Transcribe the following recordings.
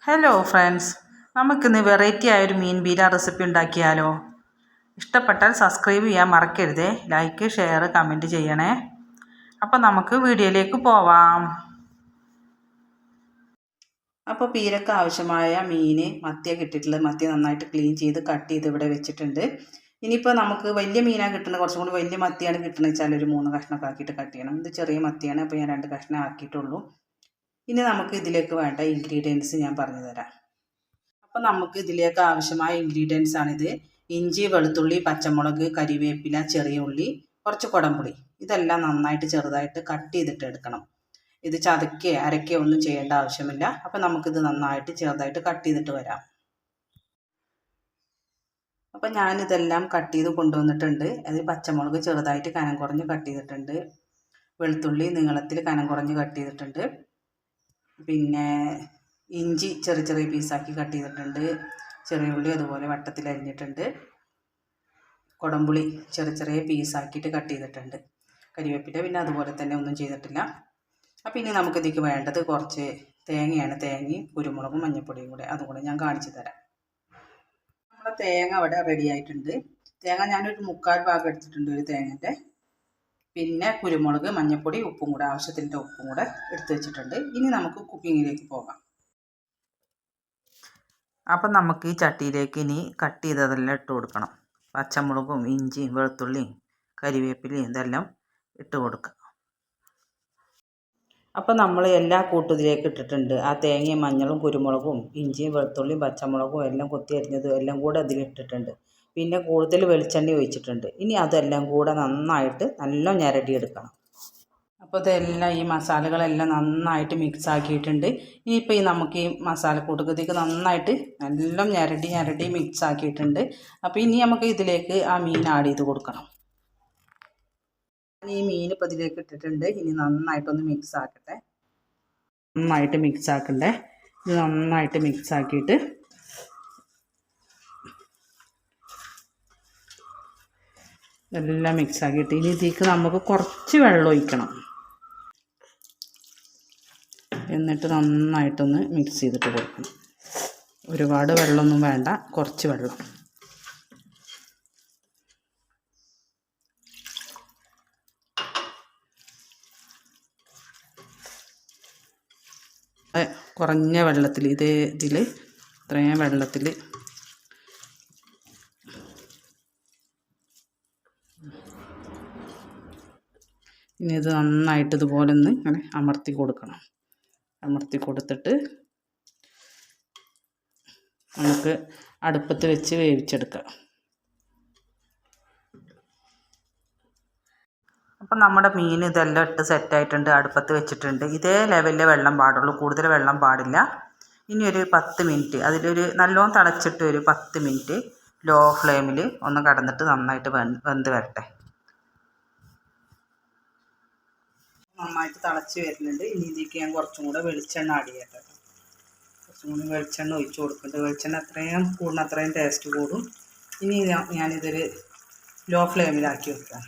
Hello friends, നമുക്കിന്ന് variety ആയൊരു മീൻ ബീര recipe ഉണ്ടാക്കിയാലോ? ഇഷ്ടപ്പെട്ടാൽ സബ്സ്ക്രൈബ് ചെയ്യാൻ മറക്കരുതേ. ലൈക്ക്, ഷെയർ, കമൻറ്റ് ചെയ്യണേ. അപ്പോൾ നമുക്ക് വീഡിയോയിലേക്ക് പോവാം. അപ്പോൾ ബീരക്ക് ആവശ്യമായ മീൻ മത്തിയൊക്കെ ഇട്ടിട്ടുള്ളത്. മത്തി നന്നായിട്ട് ക്ലീൻ ചെയ്ത് കട്ട് ചെയ്ത് ഇവിടെ വെച്ചിട്ടുണ്ട്. ഇനിയിപ്പോൾ നമുക്ക് വലിയ മീനാണ് കിട്ടുന്നത്, കുറച്ചും കൂടി വലിയ മത്തിയാണ് കിട്ടുന്നത് വെച്ചാൽ ഒരു 3 കഷ്ണമൊക്കെ ആക്കിയിട്ട് കട്ട് ചെയ്യണം. ഇത് ചെറിയ മത്തിയാണ്, അപ്പോൾ ഞാൻ 2 കഷ്ണം ആക്കിയിട്ടുള്ളൂ. ഇനി നമുക്ക് ഇതിലേക്ക് വേണ്ട ഇൻഗ്രീഡിയൻസ് ഞാൻ പറഞ്ഞു തരാം. അപ്പോൾ നമുക്ക് ഇതിലേക്ക് ആവശ്യമായ ഇൻഗ്രീഡിയൻസ് ആണിത്. ഇഞ്ചി, വെളുത്തുള്ളി, പച്ചമുളക്, കരിവേപ്പില, ചെറിയ ഉള്ളി, കുറച്ച് കുടംപുളി. ഇതെല്ലാം നന്നായിട്ട് ചെറുതായിട്ട് കട്ട് ചെയ്തിട്ട് എടുക്കണം. ഇത് ചതക്കുകയോ അരക്കുകയോ ഒന്നും ചെയ്യേണ്ട ആവശ്യമില്ല. അപ്പോൾ നമുക്കിത് നന്നായിട്ട് ചെറുതായിട്ട് കട്ട് ചെയ്തിട്ട് വരാം. അപ്പോൾ ഞാനിതെല്ലാം കട്ട് ചെയ്ത് കൊണ്ടുവന്നിട്ടുണ്ട്. അത് പച്ചമുളക് ചെറുതായിട്ട് കനം കുറഞ്ഞ് കട്ട് ചെയ്തിട്ടുണ്ട്. വെളുത്തുള്ളി നീളത്തിൽ കനം കുറഞ്ഞ് കട്ട് ചെയ്തിട്ടുണ്ട്. പിന്നെ ഇഞ്ചി ചെറിയ ചെറിയ പീസാക്കി കട്ട് ചെയ്തിട്ടുണ്ട്. ചെറിയ ഉള്ളി അതുപോലെ വട്ടത്തിൽ അരിഞ്ഞിട്ടുണ്ട്. കുടംപുളി ചെറിയ ചെറിയ പീസാക്കിയിട്ട് കട്ട് ചെയ്തിട്ടുണ്ട്. കരിവേപ്പില പിന്നെ അതുപോലെ തന്നെ ഒന്നും ചെയ്തിട്ടില്ല. അപ്പോൾ ഇനി നമുക്കിതിലേക്ക് വേണ്ടത് കുറച്ച് തേങ്ങയാണ്. തേങ്ങയും കുരുമുളകും മഞ്ഞൾപ്പൊടിയും കൂടെ, അതും കൂടെ ഞാൻ കാണിച്ചു തരാം. നമ്മുടെ തേങ്ങ അവിടെ റെഡി ആയിട്ടുണ്ട്. തേങ്ങ ഞാനൊരു 3/4 ഭാഗം എടുത്തിട്ടുണ്ട് ഒരു തേങ്ങൻ്റെ. പിന്നെ കുരുമുളക്, മഞ്ഞൾപ്പൊടി, ഉപ്പും കൂടെ ആവശ്യത്തിൻ്റെ ഉപ്പും കൂടെ എടുത്ത് വെച്ചിട്ടുണ്ട്. ഇനി നമുക്ക് കുക്കിങ്ങിലേക്ക് പോകാം. അപ്പം നമുക്ക് ഈ ചട്ടിയിലേക്ക് ഇനി കട്ട് ചെയ്തതെല്ലാം ഇട്ട് കൊടുക്കണം. പച്ചമുളകും ഇഞ്ചിയും വെളുത്തുള്ളിയും കരിവേപ്പിലയും ഇതെല്ലാം ഇട്ട് കൊടുക്കുക. അപ്പം നമ്മൾ എല്ലാ കൂട്ടും ഇതിലേക്ക് ഇട്ടിട്ടുണ്ട്. ആ തേങ്ങയും മഞ്ഞളും കുരുമുളകും ഇഞ്ചിയും വെളുത്തുള്ളിയും പച്ചമുളകും എല്ലാം കൊത്തി അരിഞ്ഞതും എല്ലാം കൂടെ അതിലിട്ടിട്ടുണ്ട്. പിന്നെ കൂടുതൽ വെളിച്ചെണ്ണ ഒഴിച്ചിട്ടുണ്ട്. ഇനി അതെല്ലാം കൂടെ നന്നായിട്ട് നല്ല ഞരടിയെടുക്കണം. അപ്പോൾ ഇതെല്ലാം ഈ മസാലകളെല്ലാം നന്നായിട്ട് മിക്സ് ആക്കിയിട്ടുണ്ട്. ഇനിയിപ്പോൾ നമുക്ക് ഈ മസാലക്കൂട്ടത്തേക്ക് നന്നായിട്ട് എല്ലാം ഞരടി മിക്സ് ആക്കിയിട്ടുണ്ട്. അപ്പോൾ ഇനി നമുക്ക് ഇതിലേക്ക് ആ മീൻ ആഡ് ചെയ്ത് കൊടുക്കണം. ഈ മീൻ ഇപ്പോൾ ഇതിലേക്ക് ഇട്ടിട്ടുണ്ട്. ഇനി നന്നായിട്ടൊന്ന് മിക്സ് ആക്കട്ടെ. നന്നായിട്ട് മിക്സ് ആക്കണ്ടേ. ഇത് നന്നായിട്ട് മിക്സ് ആക്കിയിട്ട് എല്ലാം മിക്സ് ആക്കിയിട്ട് ഇനി ഇതിലേക്ക് നമുക്ക് കുറച്ച് വെള്ളം ഒഴിക്കണം. എന്നിട്ട് നന്നായിട്ടൊന്ന് മിക്സ് ചെയ്തിട്ട് കൊടുക്കണം. ഒരുപാട് വെള്ളമൊന്നും വേണ്ട, കുറച്ച് വെള്ളം. കുറഞ്ഞ വെള്ളത്തിൽ ഇതിൽ ഇത്രയും വെള്ളത്തിൽ ഇനി ഇത് നന്നായിട്ട് ഇതുപോലെ ഒന്ന് ഇങ്ങനെ അമർത്തി കൊടുക്കണം. അമർത്തി കൊടുത്തിട്ട് നമുക്ക് അടുപ്പത്ത് വെച്ച് വേവിച്ചെടുക്കാം. അപ്പം നമ്മുടെ മീൻ ഇതെല്ലാം ഇട്ട് സെറ്റായിട്ടുണ്ട്. അടുപ്പത്ത് വെച്ചിട്ടുണ്ട്. ഇതേ ലെവലിലെ വെള്ളം പാടുള്ളൂ, കൂടുതൽ വെള്ളം പാടില്ല. ഇനി ഒരു 10 മിനിറ്റ് അതിലൊരു നല്ലോണം തിളച്ചിട്ട് ഒരു 10 മിനിറ്റ് ലോ ഫ്ലെയിമിൽ ഒന്ന് കടന്നിട്ട് നന്നായിട്ട് വെന്ത് വരട്ടെ. നന്നായിട്ട് തിളച്ച് വരുന്നുണ്ട്. ഇനി ഇതിലേക്ക് ഞാൻ കുറച്ചും കൂടെ വെളിച്ചെണ്ണ ആഡ് ചെയ്യട്ടെ. കുറച്ചും കൂടി വെളിച്ചെണ്ണ ഒഴിച്ച് കൊടുക്കുന്നുണ്ട്. വെളിച്ചെണ്ണ എത്രയും കൂടുന്ന അത്രയും ടേസ്റ്റ് കൂടും. ഇനി ഞാനിതൊരു ലോ ഫ്ലെയിമിലാക്കി വെക്കാം.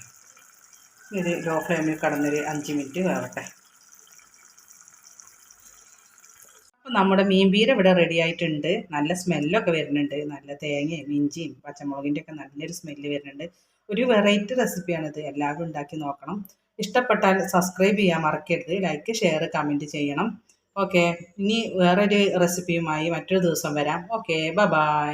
ഇത് ലോ ഫ്ലെയിമിൽ കടന്നൊരു 5 മിനിറ്റ് വേവട്ടെ. അപ്പോൾ നമ്മുടെ മീൻ ബീര ഇവിടെ റെഡി ആയിട്ടുണ്ട്. നല്ല സ്മെല്ലൊക്കെ വരുന്നുണ്ട്. നല്ല തേങ്ങയും ഇഞ്ചിയും പച്ചമുളകിൻ്റെ ഒക്കെ നല്ലൊരു സ്മെല്ല് വരുന്നുണ്ട്. ഒരു വെറൈറ്റി റെസിപ്പിയാണിത്. എല്ലാവരും ഉണ്ടാക്കി നോക്കണം. ഇഷ്ടപ്പെട്ടാൽ സബ്സ്ക്രൈബ് ചെയ്യാൻ മറക്കരുത്. ലൈക്ക്, ഷെയർ, കമൻറ്റ് ചെയ്യണം. ഓക്കെ, ഇനി വേറൊരു റെസിപ്പിയുമായി മറ്റൊരു ദിവസം വരാം. Okay, by.